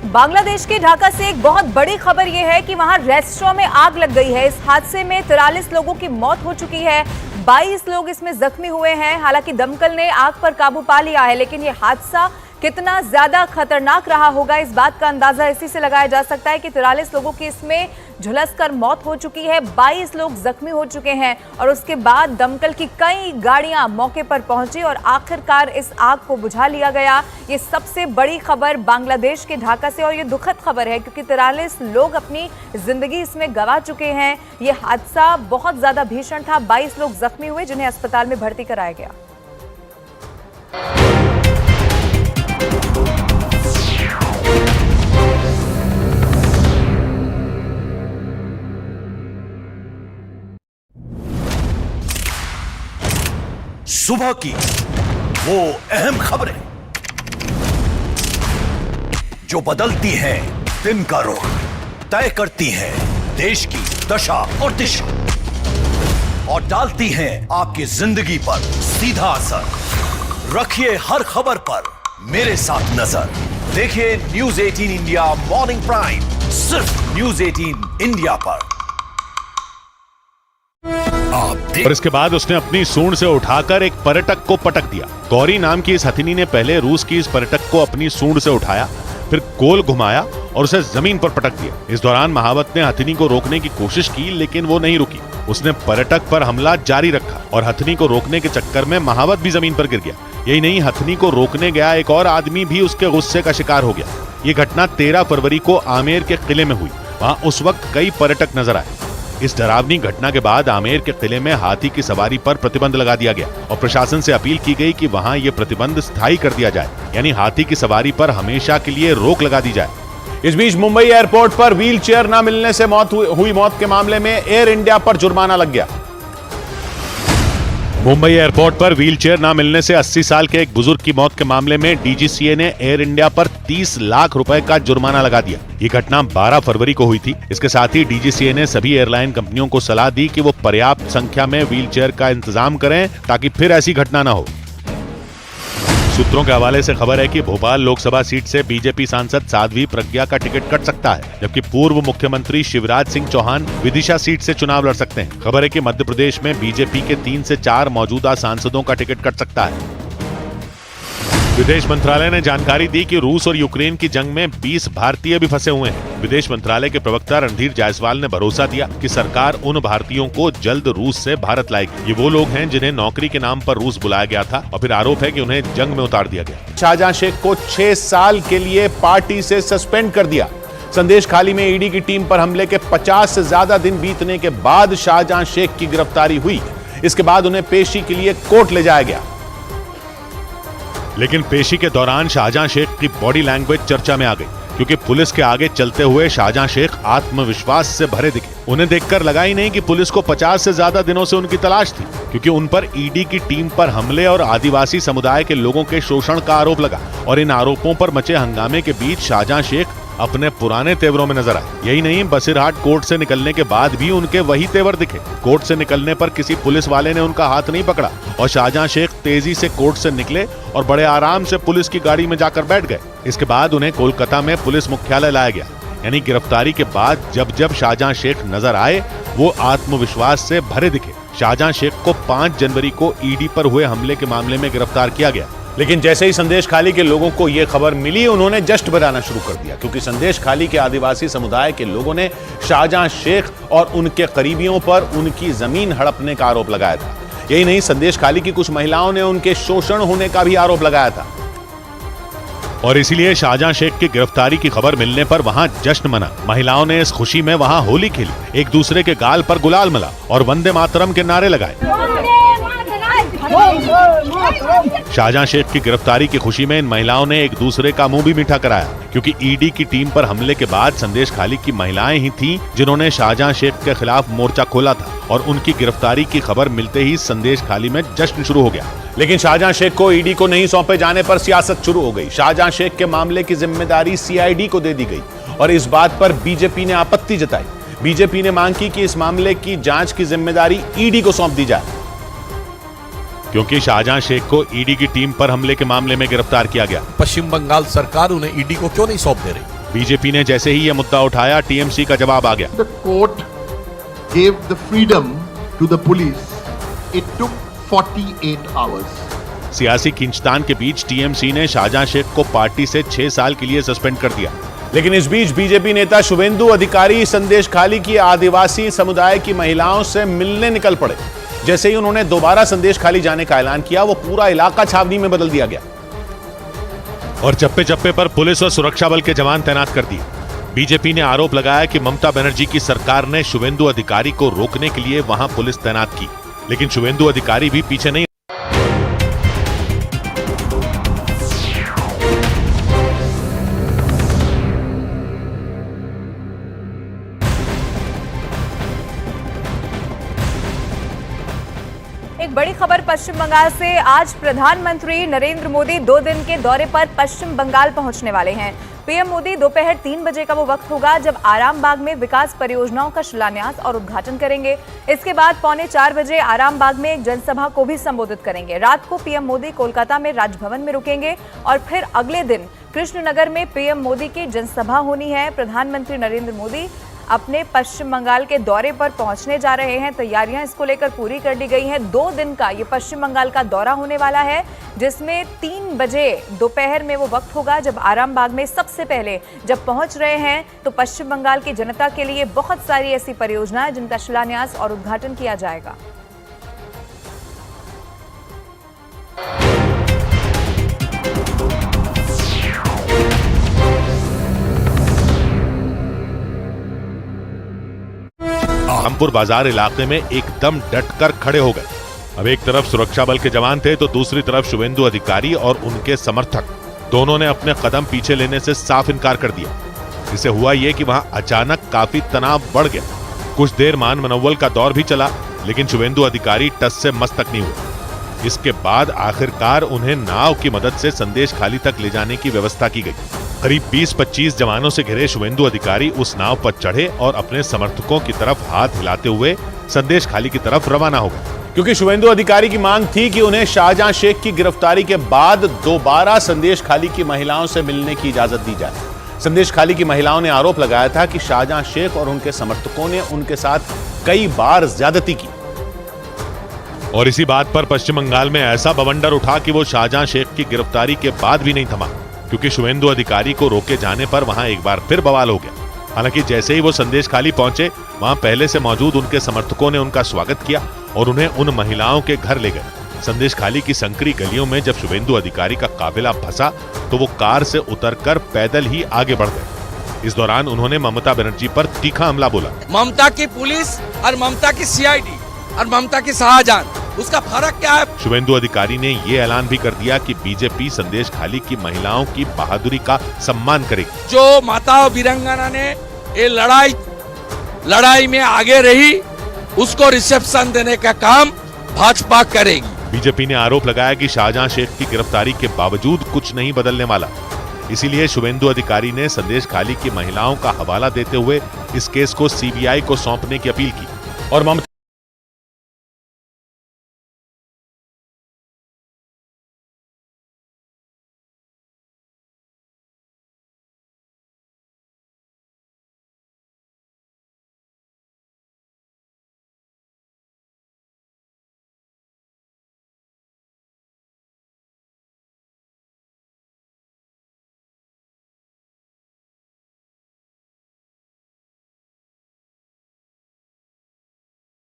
बांग्लादेश के ढाका से एक बहुत बड़ी खबर यह है कि वहां रेस्टोरेंट में आग लग गई है। इस हादसे में 43 लोगों की मौत हो चुकी है, 22 लोग इसमें जख्मी हुए हैं। हालांकि दमकल ने आग पर काबू पा लिया है, लेकिन यह हादसा कितना ज्यादा खतरनाक रहा होगा इस बात का अंदाजा इसी से लगाया जा सकता है कि 43 लोगों की इसमें झुलसकर मौत हो चुकी है, 22 लोग जख्मी हो चुके हैं और उसके बाद दमकल की कई गाड़ियां मौके पर पहुंची और आखिरकार इस आग को बुझा लिया गया। ये सबसे बड़ी खबर बांग्लादेश के ढाका से और ये दुखद खबर है क्योंकि 43 लोग अपनी जिंदगी इसमें गंवा चुके हैं। ये हादसा बहुत ज्यादा भीषण था, 22 लोग जख्मी हुए जिन्हें अस्पताल में भर्ती कराया गया। सुबह की वो अहम खबरें जो बदलती हैं दिन का रुख, तय करती हैं देश की दशा और दिशा और डालती हैं आपकी जिंदगी पर सीधा असर। रखिए हर खबर पर मेरे साथ नजर। देखिए न्यूज 18 इंडिया मॉर्निंग प्राइम, सिर्फ न्यूज 18 इंडिया पर। और इसके बाद उसने अपनी सूंड से उठाकर एक पर्यटक को पटक दिया। गौरी नाम की इस हथिनी ने पहले रूस की इस पर्यटक को अपनी सूंड से उठाया, फिर गोल घुमाया और उसे जमीन पर पटक दिया। इस दौरान महावत ने हथिनी को रोकने की कोशिश की, लेकिन वो नहीं रुकी। उसने पर्यटक पर हमला जारी रखा और हथिनी को रोकने के चक्कर में महावत भी जमीन पर गिर गया। यही नहीं, हथिनी को रोकने गया एक और आदमी भी उसके गुस्से का शिकार हो गया। ये घटना 13 फरवरी को आमेर के किले में हुई। वहाँ उस वक्त कई पर्यटक नजर आए। इस डरावनी घटना के बाद आमेर के किले में हाथी की सवारी पर प्रतिबंध लगा दिया गया और प्रशासन से अपील की गई कि वहां ये प्रतिबंध स्थायी कर दिया जाए, यानी हाथी की सवारी पर हमेशा के लिए रोक लगा दी जाए। इस बीच मुंबई एयरपोर्ट पर व्हील चेयर न मिलने से हुई मौत के मामले में एयर इंडिया पर जुर्माना लग गया। मुंबई एयरपोर्ट पर व्हीलचेयर न मिलने से 80 साल के एक बुजुर्ग की मौत के मामले में डीजीसीए ने एयर इंडिया पर 30 लाख रुपए का जुर्माना लगा दिया। ये घटना 12 फरवरी को हुई थी। इसके साथ ही डीजीसीए ने सभी एयरलाइन कंपनियों को सलाह दी कि वो पर्याप्त संख्या में व्हीलचेयर का इंतजाम करें ताकि फिर ऐसी घटना न हो। सूत्रों के हवाले से खबर है कि भोपाल लोकसभा सीट से बीजेपी सांसद साध्वी प्रज्ञा का टिकट कट सकता है, जबकि पूर्व मुख्यमंत्री शिवराज सिंह चौहान विदिशा सीट से चुनाव लड़ सकते हैं। खबर है कि मध्य प्रदेश में बीजेपी के 3 से 4 मौजूदा सांसदों का टिकट कट सकता है। विदेश मंत्रालय ने जानकारी दी कि रूस और यूक्रेन की जंग में 20 भारतीय भी फंसे हुए हैं। विदेश मंत्रालय के प्रवक्ता रणधीर जायसवाल ने भरोसा दिया कि सरकार उन भारतीयों को जल्द रूस से भारत लाएगी। ये वो लोग हैं जिन्हें नौकरी के नाम पर रूस बुलाया गया था और फिर आरोप है कि उन्हें जंग में उतार दिया गया। शाहजहां शेख को 6 साल के लिए पार्टी से सस्पेंड कर दिया। संदेश खाली में ईडी की टीम पर हमले के 50 से ज्यादा दिन बीतने के बाद शाहजहां शेख की गिरफ्तारी हुई। इसके बाद उन्हें पेशी के लिए कोर्ट ले जाया गया, लेकिन पेशी के दौरान शाहजहां शेख की बॉडी लैंग्वेज चर्चा में आ गई, क्योंकि पुलिस के आगे चलते हुए शाहजहां शेख आत्मविश्वास से भरे दिखे। उन्हें देखकर लगा ही नहीं कि पुलिस को 50 से ज्यादा दिनों से उनकी तलाश थी, क्योंकि उन पर ईडी की टीम पर हमले और आदिवासी समुदाय के लोगों के शोषण का आरोप लगा और इन आरोपों पर मचे हंगामे के बीच शाहजहां शेख अपने पुराने तेवरों में नजर आए। यही नहीं, बसीरहाट कोर्ट से निकलने के बाद भी उनके वही तेवर दिखे। कोर्ट से निकलने पर किसी पुलिस वाले ने उनका हाथ नहीं पकड़ा और शाहजहां शेख तेजी से कोर्ट से निकले और बड़े आराम से पुलिस की गाड़ी में जाकर बैठ गए। इसके बाद उन्हें कोलकाता में पुलिस मुख्यालय लाया गया। यानी गिरफ्तारी के बाद जब जब शाहजहां शेख नजर आए वो आत्मविश्वास से भरे दिखे। शाहजहां शेख को 5 जनवरी को ईडी पर हुए हमले के मामले में गिरफ्तार किया गया, लेकिन जैसे ही संदेश खाली के लोगों को यह खबर मिली, उन्होंने जश्न मनाना शुरू कर दिया, क्योंकि संदेश खाली के आदिवासी समुदाय के लोगों ने शाहजहां शेख और उनके करीबियों पर उनकी जमीन हड़पने का आरोप लगाया था। यही नहीं, संदेश खाली की कुछ महिलाओं ने उनके शोषण होने का भी आरोप लगाया था और इसीलिए शाहजहां शेख की गिरफ्तारी की खबर मिलने पर वहां जश्न मना। महिलाओं ने इस खुशी में वहां होली खेली, एक दूसरे के गाल पर गुलाल मला और वंदे मातरम के नारे लगाए। शाहजहां शेख की गिरफ्तारी की खुशी में इन महिलाओं ने एक दूसरे का मुंह भी मीठा कराया, क्योंकि ईडी की टीम पर हमले के बाद संदेश खाली की महिलाएं ही थीं जिन्होंने शाहजहां शेख के खिलाफ मोर्चा खोला था और उनकी गिरफ्तारी की खबर मिलते ही संदेश खाली में जश्न शुरू हो गया। लेकिन शाहजहां शेख को ईडी को नहीं सौंपे जाने पर सियासत शुरू हो गई। शाहजहां शेख के मामले की जिम्मेदारी सीआईडी को दे दी गई और इस बात पर बीजेपी ने आपत्ति जताई। बीजेपी ने मांग की कि इस मामले की जांच की जिम्मेदारी ईडी को सौंप दी जाए, क्योंकि शाहजहां शेख को ईडी की टीम पर हमले के मामले में गिरफ्तार किया गया। पश्चिम बंगाल सरकार उन्हें ईडी को क्यों नहीं सौंप दे रही? बीजेपी ने जैसे ही यह मुद्दा उठाया, टीएमसी का जवाब आ गया। The court gave the freedom to the police. It took 48 hours. सियासी खींचतान के बीच टीएमसी ने शाहजहां शेख को पार्टी से 6 साल के लिए सस्पेंड कर दिया। लेकिन इस बीच बीजेपी नेता शुवेंदु अधिकारी संदेश खाली की आदिवासी समुदाय की महिलाओं से मिलने निकल पड़े। जैसे ही उन्होंने दोबारा संदेश खाली जाने का ऐलान किया, वो पूरा इलाका छावनी में बदल दिया गया और चप्पे चप्पे पर पुलिस और सुरक्षा बल के जवान तैनात कर दिए। बीजेपी ने आरोप लगाया कि ममता बनर्जी की सरकार ने शुवेंदु अधिकारी को रोकने के लिए वहां पुलिस तैनात की, लेकिन शुवेंदु अधिकारी भी पीछे नहीं। एक बड़ी खबर पश्चिम बंगाल से। आज प्रधानमंत्री नरेंद्र मोदी 2 दिन के दौरे पर पश्चिम बंगाल पहुंचने वाले हैं। पीएम मोदी दोपहर 3 बजे का वो वक्त होगा जब आरामबाग में विकास परियोजनाओं का शिलान्यास और उद्घाटन करेंगे। इसके बाद पौने 4 बजे आरामबाग में एक जनसभा को भी संबोधित करेंगे। रात को पीएम मोदी कोलकाता में राजभवन में रुकेंगे और फिर अगले दिन कृष्णनगर में पीएम मोदी की जनसभा होनी है। प्रधानमंत्री नरेंद्र मोदी अपने पश्चिम बंगाल के दौरे पर पहुंचने जा रहे हैं। तैयारियां इसको लेकर पूरी कर ली गई हैं। 2 दिन का ये पश्चिम बंगाल का दौरा होने वाला है, जिसमें 3 बजे दोपहर में वो वक्त होगा जब आरामबाग में सबसे पहले जब पहुंच रहे हैं तो पश्चिम बंगाल की जनता के लिए बहुत सारी ऐसी परियोजनाएं जिनका शिलान्यास और उद्घाटन किया जाएगा। रामपुर बाजार इलाके में एकदम डटकर खड़े हो गए। अब एक तरफ सुरक्षा बल के जवान थे तो दूसरी तरफ शुवेंदु अधिकारी और उनके समर्थक। दोनों ने अपने कदम पीछे लेने से साफ इनकार कर दिया। इससे हुआ ये कि वहां अचानक काफी तनाव बढ़ गया। कुछ देर मान मनोवल का दौर भी चला, लेकिन शुवेंदु अधिकारी टस से मस तक नहीं हुए। इसके बाद आखिरकार उन्हें नाव की मदद से संदेश खाली तक ले जाने की व्यवस्था की गई। करीब 20-25 जवानों से घिरे शुवेंदु अधिकारी उस नाव पर चढ़े और अपने समर्थकों की तरफ हाथ हिलाते हुए संदेश खाली की तरफ रवाना हो गए। क्योंकि शुवेंदु अधिकारी की मांग थी कि उन्हें शाहजहां शेख की गिरफ्तारी के बाद दोबारा संदेश खाली की महिलाओं से मिलने की इजाजत दी जाए। संदेश खाली की महिलाओं ने आरोप लगाया था कि शाहजहां शेख और उनके समर्थकों ने उनके साथ कई बार ज्यादती की। और इसी बात पर पश्चिम बंगाल में ऐसा बवंडर उठा कि वो शाहजहां शेख की गिरफ्तारी के बाद भी नहीं थमा, क्योंकि शुवेंदु अधिकारी को रोके जाने पर वहां एक बार फिर बवाल हो गया। हालांकि जैसे ही वो संदेश खाली पहुंचे, वहां पहले से मौजूद उनके समर्थकों ने उनका स्वागत किया और उन्हें उन महिलाओं के घर ले गए। संदेश खाली की संकरी गलियों में जब शुवेंदु अधिकारी का काफिला फंसा तो वो कार से उतरकर पैदल ही आगे बढ़ गए। इस दौरान उन्होंने ममता बनर्जी पर तीखा हमला बोला। ममता की पुलिस और ममता की सीआईडी और ममता की शाहजहां, उसका फर्क क्या है? शुवेंदु अधिकारी ने ये ऐलान भी कर दिया कि बीजेपी संदेश खाली की महिलाओं की बहादुरी का सम्मान करेगी। जो माताओं वीरांगना ने ये लड़ाई में आगे रही, उसको रिसेप्शन देने का काम भाजपा करेगी। बीजेपी ने आरोप लगाया कि शाहजहां शेख की गिरफ्तारी के बावजूद कुछ नहीं बदलने वाला। इसीलिए शुवेंदु अधिकारी ने संदेश खाली की महिलाओं का हवाला देते हुए इस केस को सीबीआई को सौंपने की अपील की। और ममता